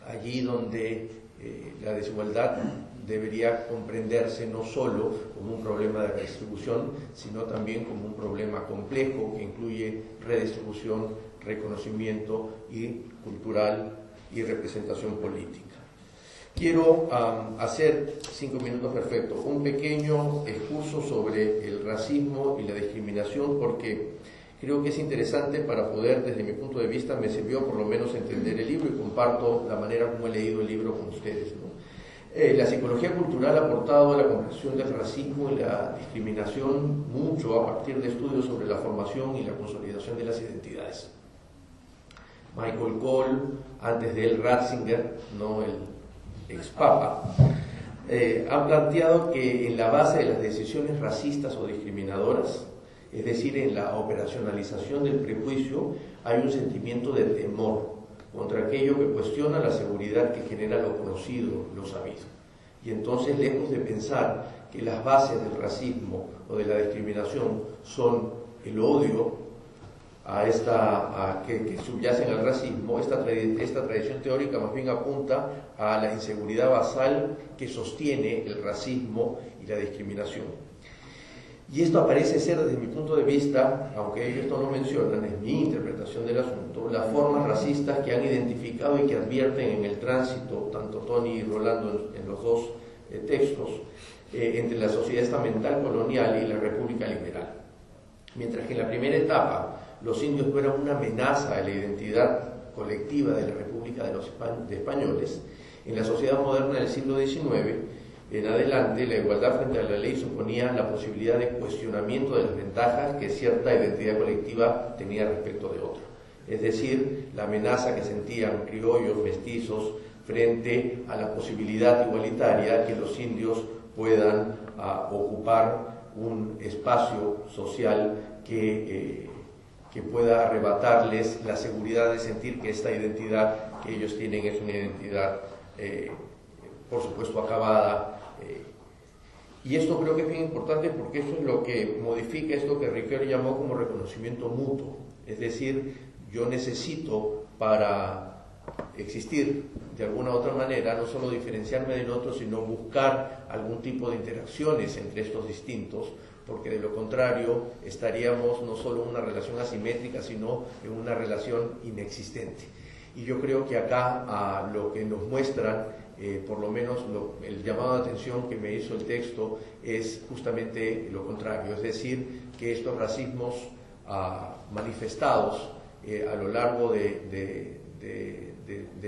allí donde la desigualdad debería comprenderse no solo como un problema de redistribución, sino también como un problema complejo que incluye redistribución, reconocimiento y cultural y representación política. Quiero hacer 5 minutos perfectos, un pequeño excurso sobre el racismo y la discriminación, porque creo que es interesante para poder, desde mi punto de vista, me sirvió por lo menos entender el libro y comparto la manera como he leído el libro con ustedes, ¿no? La psicología cultural ha aportado a la comprensión del racismo y la discriminación mucho a partir de estudios sobre la formación y la consolidación de las identidades. Michael Cole, antes de él Ratzinger, no el ex-papa, han planteado que en la base de las decisiones racistas o discriminadoras, es decir, en la operacionalización del prejuicio, hay un sentimiento de temor contra aquello que cuestiona la seguridad que genera lo conocido, lo sabido. Y entonces, lejos de pensar que las bases del racismo o de la discriminación son el odio que subyacen al racismo, esta tradición teórica más bien apunta a la inseguridad basal que sostiene el racismo y la discriminación. Y esto parece ser, desde mi punto de vista, aunque ellos no lo mencionan, es mi interpretación del asunto, las formas racistas que han identificado y que advierten en el tránsito, tanto Tony y Rolando en los dos textos, entre la sociedad estamental colonial y la república liberal. Mientras que en la primera etapa los indios no eran una amenaza a la identidad colectiva de la República de Españoles, en la sociedad moderna del siglo XIX, en adelante, la igualdad frente a la ley suponía la posibilidad de cuestionamiento de las ventajas que cierta identidad colectiva tenía respecto de otra. Es decir, la amenaza que sentían criollos, mestizos, frente a la posibilidad igualitaria que los indios puedan ocupar un espacio social que pueda arrebatarles la seguridad de sentir que esta identidad que ellos tienen es una identidad, por supuesto, acabada. Y esto creo que es bien importante porque eso es lo que modifica esto que Ricoeur llamó como reconocimiento mutuo. Es decir, yo necesito para existir de alguna u otra manera, no solo diferenciarme del otro, sino buscar algún tipo de interacciones entre estos distintos, porque de lo contrario estaríamos no solo en una relación asimétrica, sino en una relación inexistente. Y yo creo que acá lo que nos muestran, por lo menos el llamado de atención que me hizo el texto, es justamente lo contrario, es decir, que estos racismos manifestados a lo largo de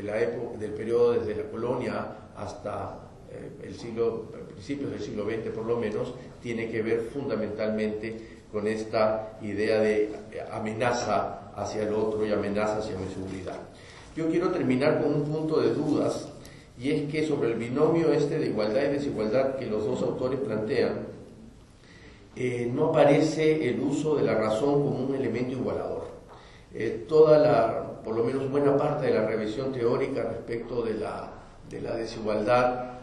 la época, del periodo desde la colonia hasta principios del siglo XX por lo menos, tiene que ver fundamentalmente con esta idea de amenaza hacia el otro y amenaza hacia mi seguridad. Yo quiero terminar con un punto de dudas, y es que sobre el binomio de igualdad y desigualdad que los dos autores plantean, no aparece el uso de la razón como un elemento igualador. Por lo menos buena parte de la revisión teórica respecto de la desigualdad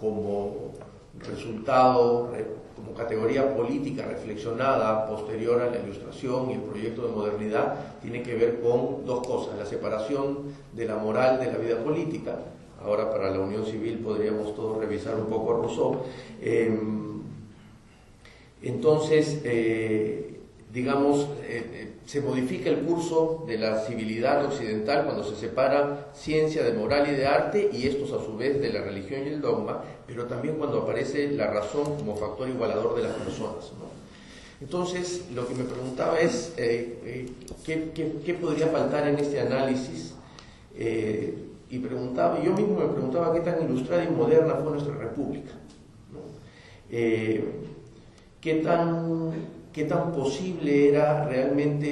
como resultado, como categoría política reflexionada posterior a la Ilustración y el proyecto de modernidad, tiene que ver con dos cosas: la separación de la moral de la vida política. Ahora, para la unión civil podríamos todos revisar un poco a Rousseau. Entonces, digamos, se modifica el curso de la civilidad occidental cuando se separa ciencia de moral y de arte, y estos a su vez de la religión y el dogma, pero también cuando aparece la razón como factor igualador de las personas, ¿no? Entonces, lo que me preguntaba es, ¿qué podría faltar en este análisis? Y yo mismo me preguntaba qué tan ilustrada y moderna fue nuestra república, ¿no? ¿Qué tan posible era realmente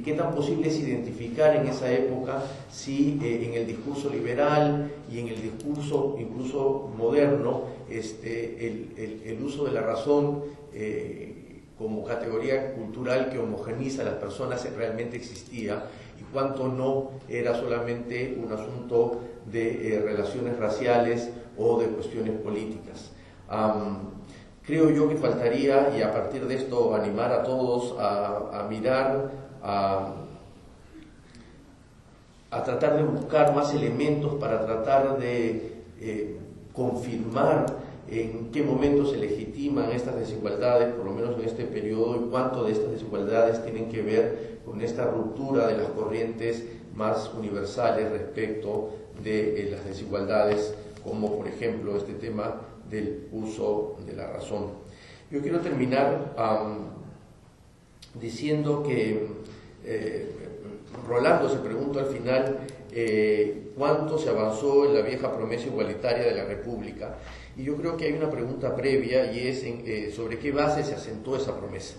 qué tan posible es identificar en esa época si en el discurso liberal y en el discurso incluso moderno el uso de la razón como categoría cultural que homogeniza a las personas realmente existía, y cuánto no era solamente un asunto de relaciones raciales o de cuestiones políticas. Creo yo que faltaría, y a partir de esto animar a todos a mirar, a tratar de buscar más elementos para tratar de confirmar en qué momento se legitiman estas desigualdades, por lo menos en este periodo, y cuánto de estas desigualdades tienen que ver con esta ruptura de las corrientes más universales respecto de las desigualdades, como por ejemplo este tema del uso de la razón. Yo quiero terminar diciendo que Rolando se preguntó al final cuánto se avanzó en la vieja promesa igualitaria de la República, y yo creo que hay una pregunta previa, y es sobre qué base se asentó esa promesa.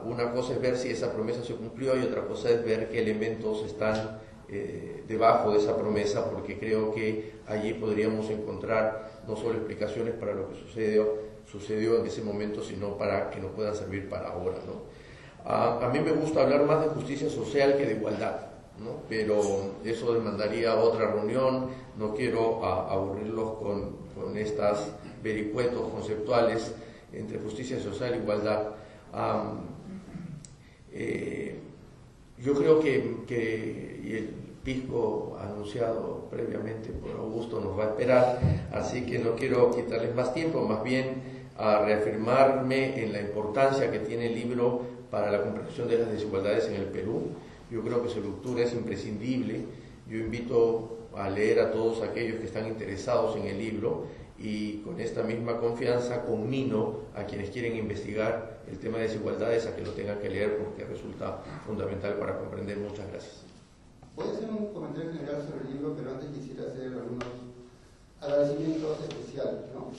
Una cosa es ver si esa promesa se cumplió, y otra cosa es ver qué elementos están debajo de esa promesa, porque creo que allí podríamos encontrar no solo explicaciones para lo que sucedió en ese momento, sino para que nos puedan servir para ahora, ¿no? A mí me gusta hablar más de justicia social que de igualdad, ¿no? Pero eso demandaría otra reunión. No quiero aburrirlos con estas vericuetos conceptuales entre justicia social e igualdad. Yo creo que y el pisco anunciado previamente por Augusto nos va a esperar, así que no quiero quitarles más tiempo, más bien a reafirmarme en la importancia que tiene el libro para la comprensión de las desigualdades en el Perú. Yo creo que su lectura es imprescindible. Yo invito a leer a todos aquellos que están interesados en el libro, y con esta misma confianza conmino a quienes quieren investigar el tema de desigualdades a que lo tengan que leer, porque resulta fundamental para comprender. Muchas gracias. Voy a hacer un comentario general sobre el libro, pero antes quisiera hacer algunos agradecimientos especiales, ¿no?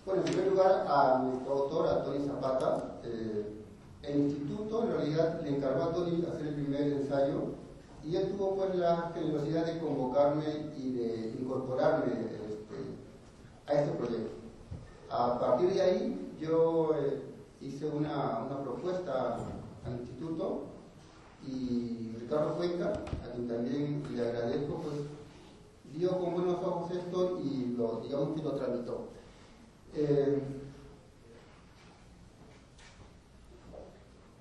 Bueno, en primer lugar, a nuestro autor, a Tony Zapata. El instituto en realidad le encargó a Tony hacer el primer ensayo, y él tuvo pues la generosidad de convocarme y de incorporarme a este proyecto. A partir de ahí yo hice una propuesta al instituto, y Ricardo Cuenca, a quien también le agradezco, pues vio con buenos ojos esto y digamos que lo tramitó.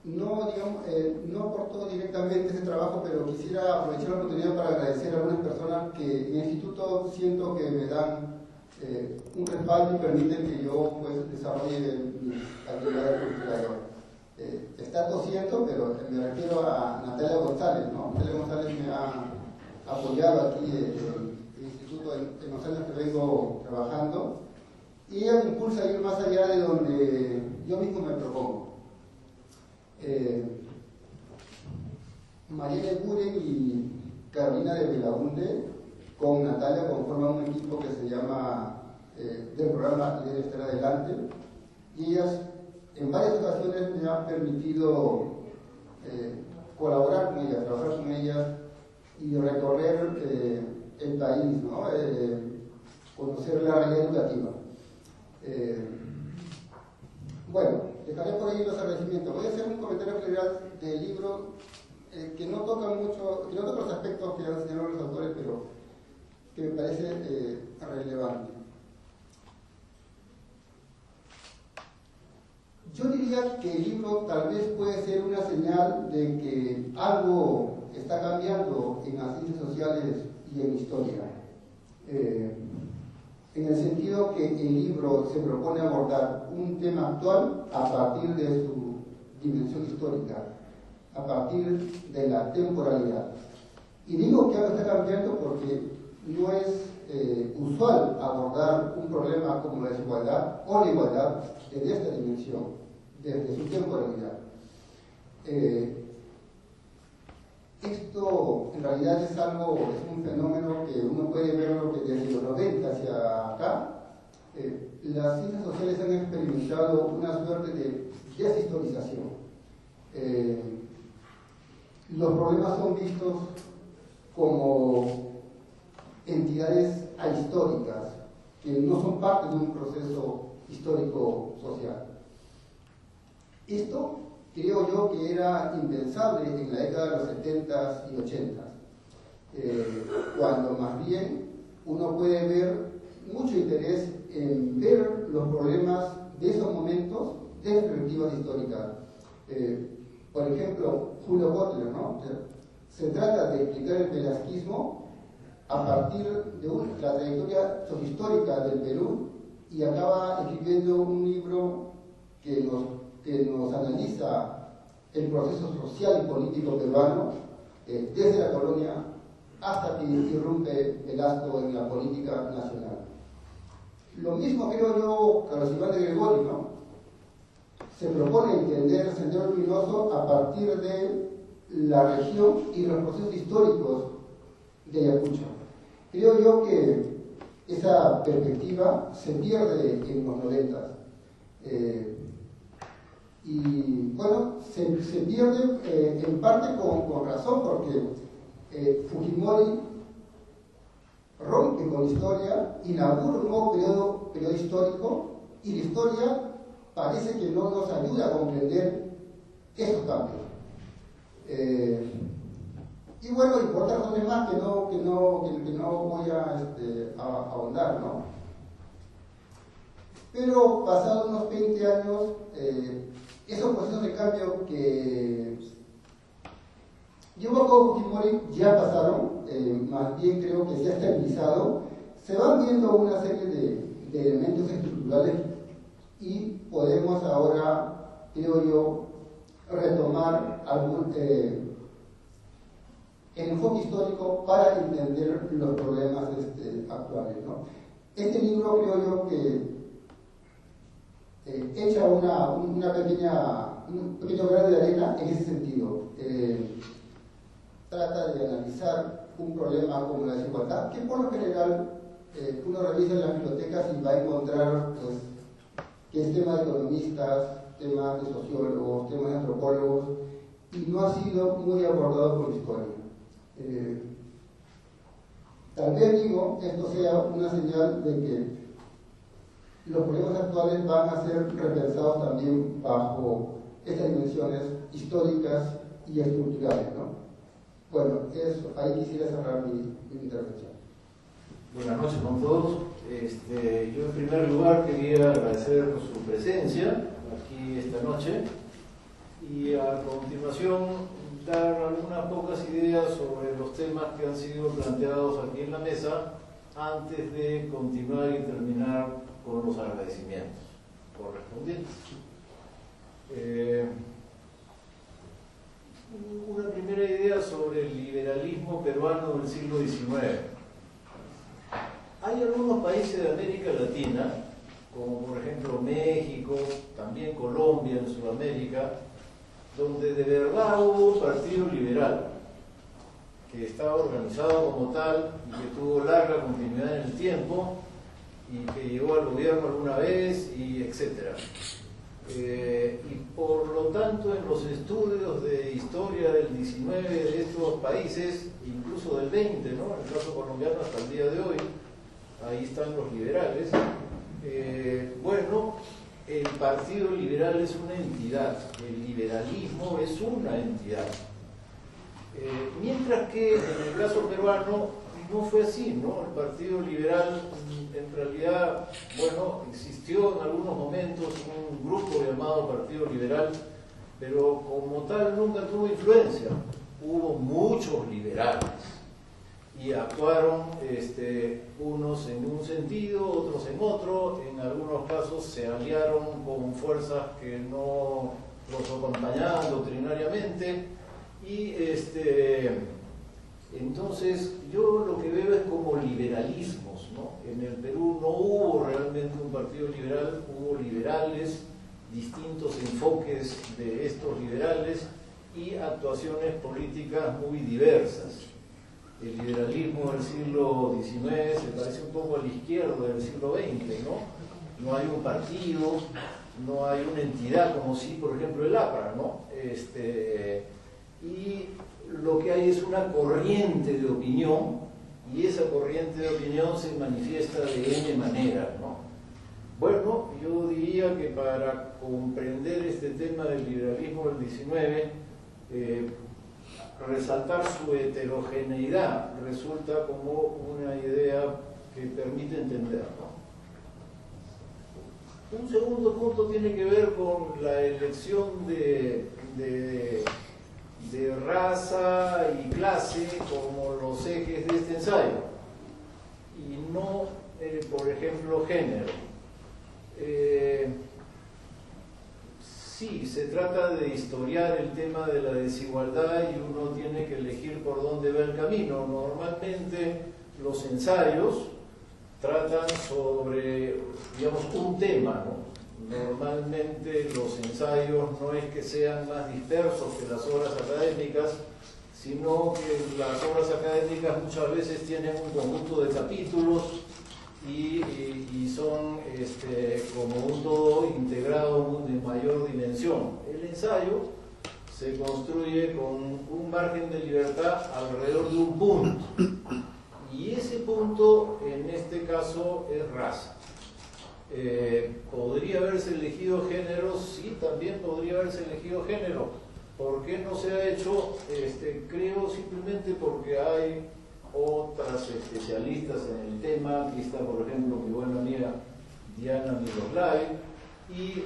No, digamos, no aportó directamente ese trabajo, pero quisiera aprovechar la oportunidad para agradecer a algunas personas que en el instituto siento que me dan un respaldo y permiten que yo pues, desarrolle mis actividades culturales. Está tosiendo, pero me refiero a Natalia González, ¿no? Natalia González me ha apoyado aquí en el instituto en los años que vengo trabajando, y ella me impulsa a ir más allá de donde yo mismo me propongo. Mariela Guren y Carolina de Belaunde con Natalia conforman un equipo que se llama del programa Ley de Estar Adelante, y ellas en varias ocasiones me han permitido colaborar con ellas, trabajar con ellas y recorrer el país, ¿no? Conocer la realidad educativa. Bueno, dejaré por ahí los agradecimientos. Voy a hacer un comentario general del libro que no toca mucho, que no toca los aspectos que han señalado los autores, pero que me parece relevante. Yo diría que el libro tal vez puede ser una señal de que algo está cambiando en las ciencias sociales y en historia. En el sentido que el libro se propone abordar un tema actual a partir de su dimensión histórica, a partir de la temporalidad. Y digo que algo está cambiando porque no es usual abordar un problema como la desigualdad o la igualdad desde esta dimensión, desde su temporalidad. Esto en realidad es un fenómeno que uno puede verlo que desde los 90 hacia acá, las ciencias sociales han experimentado una suerte de deshistorización. Los problemas son vistos como entidades ahistóricas que no son parte de un proceso histórico-social. Esto creo yo que era impensable en la década de los 70s y 80s, cuando más bien uno puede ver mucho interés en ver los problemas de esos momentos desde perspectivas históricas. Por ejemplo, Julio Butler, ¿no? Se trata de explicar el velasquismo a partir de la trayectoria sociohistórica del Perú, y acaba escribiendo un libro que nos analiza el proceso social y político peruano desde la colonia hasta que irrumpe Velasco en la política nacional. Lo mismo creo yo Carlos Iván de Gregorio, ¿no? Se propone entender el Sendero Luminoso a partir de la región y los procesos históricos de Ayacucho. Creo yo que esa perspectiva se pierde en los 90. Y bueno, se pierde en parte con razón, porque Fujimori rompe con la historia, inaugura un nuevo periodo histórico, y la historia parece que no nos ayuda a comprender esos cambios. Y bueno, y por otras razones más que no voy a ahondar, ¿no? Pero pasados unos 20 años, esos procesos de cambio que llevó a cabo Fujimori ya pasaron, más bien creo que se ha estabilizado. Se van viendo una serie de elementos estructurales y podemos ahora, creo yo, retomar el enfoque histórico para entender los problemas actuales, ¿no? Este libro creo yo que echa un pequeño grano de arena en ese sentido. Trata de analizar un problema como la desigualdad, que por lo general uno revisa en las bibliotecas y va a encontrar pues, que es tema de economistas, temas de sociólogos, temas de antropólogos, y no ha sido muy abordado por la historia. Tal vez digo, esto sea una señal de que los problemas actuales van a ser repensados también bajo estas dimensiones históricas y estructurales, ¿no? Bueno, ahí quisiera cerrar mi intervención. Buenas noches con todos. Yo en primer lugar quería agradecer su presencia aquí esta noche y a continuación dar algunas pocas ideas sobre los temas que han sido planteados aquí en la mesa antes de continuar y terminar con los agradecimientos correspondientes. Una primera idea sobre el liberalismo peruano del siglo XIX. Hay algunos países de América Latina, como por ejemplo México, también Colombia en Sudamérica, donde de verdad hubo un partido liberal, que estaba organizado como tal y que tuvo larga continuidad en el tiempo y que llegó al gobierno alguna vez, y etcétera. Y por lo tanto en los estudios de historia del 19 de estos países, incluso del 20, ¿no? En el caso colombiano hasta el día de hoy, ahí están los liberales. Bueno, el Partido Liberal es una entidad, el liberalismo es una entidad. Mientras que en el caso peruano no fue así, ¿no? El Partido Liberal en realidad, bueno, existió en algunos momentos un grupo llamado Partido Liberal, pero como tal nunca tuvo influencia. Hubo muchos liberales y actuaron unos en un sentido, otros en otro. En algunos casos se aliaron con fuerzas que no los acompañaban doctrinariamente y entonces yo lo que veo es como liberalismos, ¿no? En el Perú no hubo realmente un partido liberal, hubo liberales, distintos enfoques de estos liberales y actuaciones políticas muy diversas. El liberalismo del siglo XIX se parece un poco al izquierdo del siglo XX, ¿no? No hay un partido, no hay una entidad como sí, por ejemplo, el APRA, ¿no? Y lo que hay es una corriente de opinión, y esa corriente de opinión se manifiesta de N maneras, ¿no? Bueno, yo diría que para comprender este tema del liberalismo del 19, resaltar su heterogeneidad resulta como una idea que permite entender, ¿no? Un segundo punto tiene que ver con la elección de raza y clase como los ejes de este ensayo, y no, por ejemplo, género. Sí, se trata de historiar el tema de la desigualdad y uno tiene que elegir por dónde va el camino. Normalmente los ensayos tratan sobre, digamos, un tema, ¿no? Normalmente los ensayos no es que sean más dispersos que las obras académicas, sino que las obras académicas muchas veces tienen un conjunto de capítulos y son como un todo integrado de mayor dimensión. El ensayo se construye con un margen de libertad alrededor de un punto, y ese punto en este caso es raza. ¿Podría haberse elegido género? Sí, también podría haberse elegido género. ¿Por qué no se ha hecho? Creo simplemente porque hay otras especialistas en el tema. Aquí está, por ejemplo, mi buena amiga Diana Miroslay. Y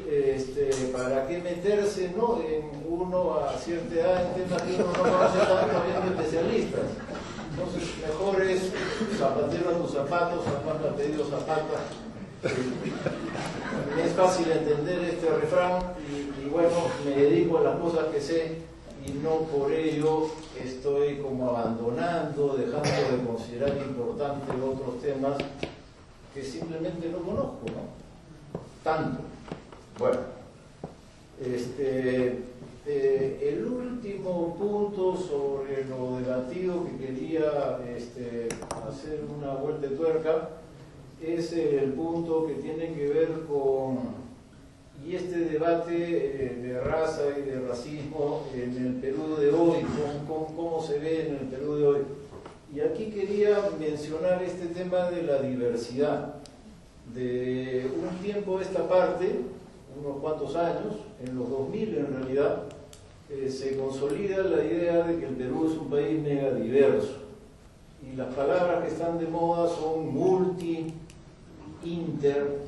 ¿para qué meterse, no, en uno a cierta edad en temas que uno no conoce tanto viendo especialistas? Entonces, mejor es zapatero a tus zapatos, zapata pedido zapata. Es fácil entender este refrán y bueno, me dedico a las cosas que sé y no por ello estoy como abandonando, dejando de considerar importantes otros temas que simplemente no conozco, ¿no? Tanto. Bueno, el último punto sobre lo debatido que quería hacer una vuelta de tuerca es el punto que tiene que ver con, y este debate de raza y de racismo en el Perú de hoy, cómo se ve en el Perú de hoy. Y aquí quería mencionar este tema de la diversidad. De un tiempo a esta parte, unos cuantos años, en los 2000 en realidad, se consolida la idea de que el Perú es un país mega diverso. Y las palabras que están de moda son multi, inter,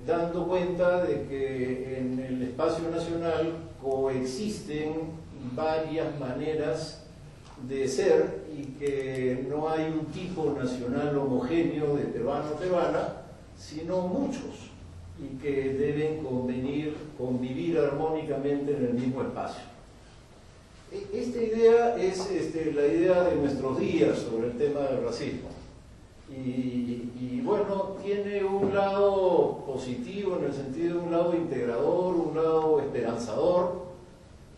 dando cuenta de que en el espacio nacional coexisten varias maneras de ser y que no hay un tipo nacional homogéneo de peruano-peruana, sino muchos, y que deben convivir armónicamente en el mismo espacio. Esta idea es la idea de nuestros días sobre el tema del racismo. Y bueno, tiene un lado positivo en el sentido de un lado integrador, un lado esperanzador,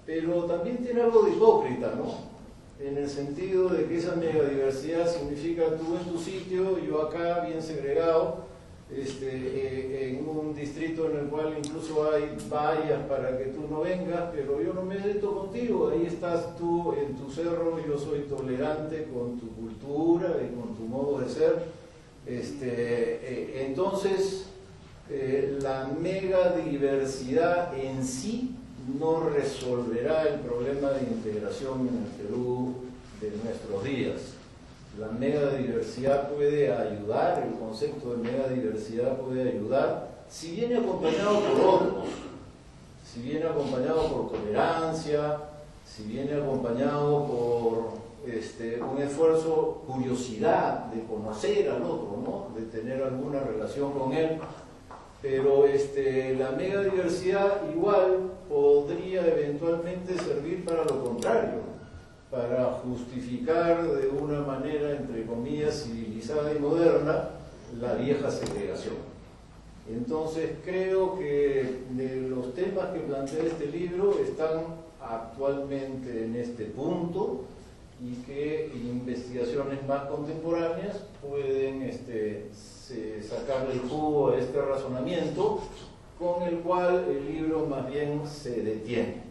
pero también tiene algo de hipócrita, ¿no? En el sentido de que esa megadiversidad significa tú en tu sitio, yo acá, bien segregado, en un distrito en el cual incluso hay vallas para que tú no vengas, pero yo no me meto contigo, ahí estás tú en tu cerro, yo soy tolerante con tu cultura y con tu modo de ser. Entonces, la megadiversidad en sí no resolverá el problema de integración en el Perú de nuestros días. La megadiversidad puede ayudar, el concepto de megadiversidad puede ayudar, si viene acompañado por otros, si viene acompañado por tolerancia, si viene acompañado por un esfuerzo, curiosidad de conocer al otro, ¿no? De tener alguna relación con él. Pero la megadiversidad igual podría eventualmente servir para lo contrario, para justificar de una manera, entre comillas, civilizada y moderna, la vieja segregación. Entonces creo que de los temas que plantea este libro están actualmente en este punto y que investigaciones más contemporáneas pueden sacarle el jugo a este razonamiento, con el cual el libro más bien se detiene.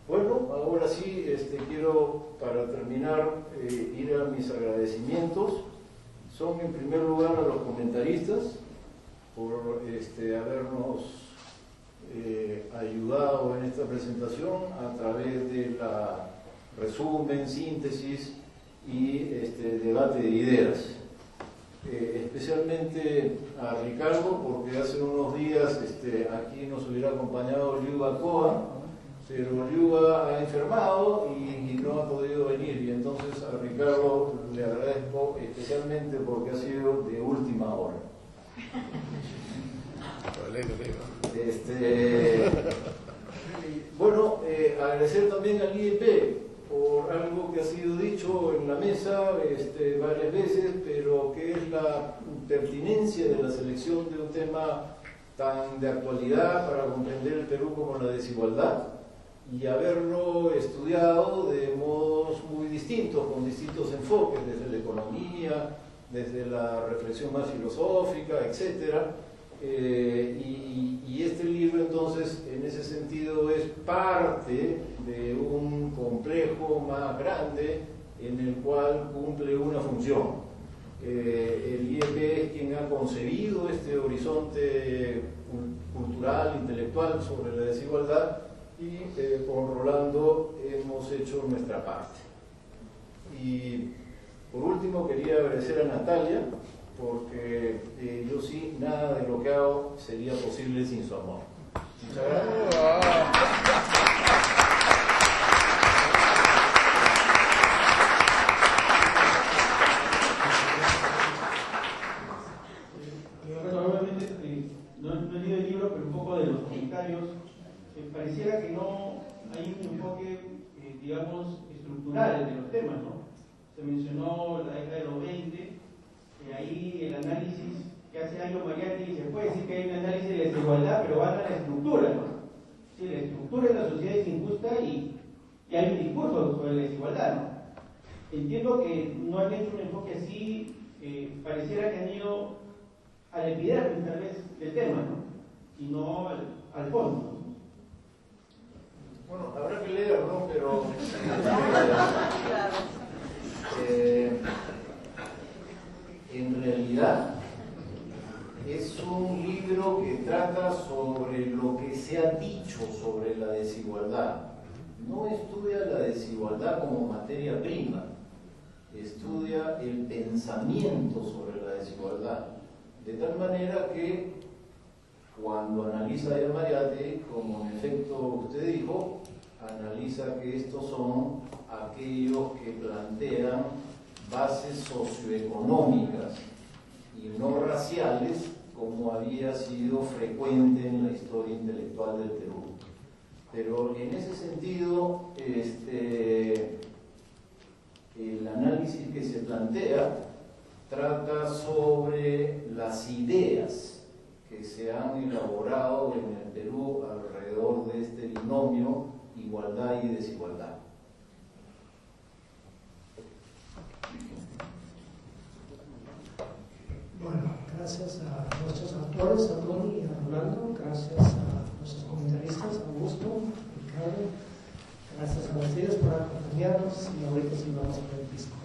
Bueno, ahora sí quiero, para terminar, ir a mis agradecimientos. Son en primer lugar a los comentaristas por habernos ayudado en esta presentación a través de la resumen, síntesis y debate de ideas. Especialmente a Ricardo, porque hace unos días aquí nos hubiera acompañado Liu Bacoa, pero Liu ha enfermado y no ha podido venir, y entonces a Ricardo le agradezco especialmente porque ha sido de última hora. Bueno, agradecer también al IEP por algo que ha sido dicho en la mesa varias veces, pero que es la pertinencia de la selección de un tema tan de actualidad para comprender el Perú como la desigualdad, y haberlo estudiado de modos muy distintos, con distintos enfoques, desde la economía, desde la reflexión más filosófica, etc. Y este libro entonces en ese sentido es parte de un complejo más grande en el cual cumple una función. El IEP es quien ha concebido este horizonte cultural, intelectual sobre la desigualdad, y con Rolando hemos hecho nuestra parte. Y por último quería agradecer a Natalia, porque yo sí, nada de lo que hago sería posible sin su amor. Muchas gracias. No he leído el libro, pero un poco de los comentarios, pareciera que no hay un enfoque, digamos, estructural de los temas, ¿no? Se mencionó la década de los 20, ahí el análisis que hace Ayo Mariatti, se puede decir que hay un análisis de desigualdad, pero van a la estructura, ¿no? Sí, la estructura de la sociedad es injusta y hay un discurso sobre la desigualdad, ¿no? Entiendo que no han hecho un enfoque así, pareciera que han ido a la epidermis tal vez del tema, ¿no? Y no al fondo, ¿no? Bueno, habrá que leer, ¿no? Pero en realidad es un libro que trata sobre lo que se ha dicho sobre la desigualdad. No estudia la desigualdad como materia prima, estudia el pensamiento sobre la desigualdad, de tal manera que cuando analiza a Yamariate, como en efecto usted dijo, analiza que estos son aquellos que plantean bases socioeconómicas y no raciales, como había sido frecuente en la historia intelectual del Perú. Pero en ese sentido, el análisis que se plantea trata sobre las ideas que se han elaborado en el Perú alrededor de este binomio igualdad y desigualdad. Bueno, gracias a nuestros autores, a Tony y a Rolando, gracias a nuestros comentaristas, Augusto, Ricardo, gracias a ustedes por acompañarnos y ahorita sí vamos a ver el disco.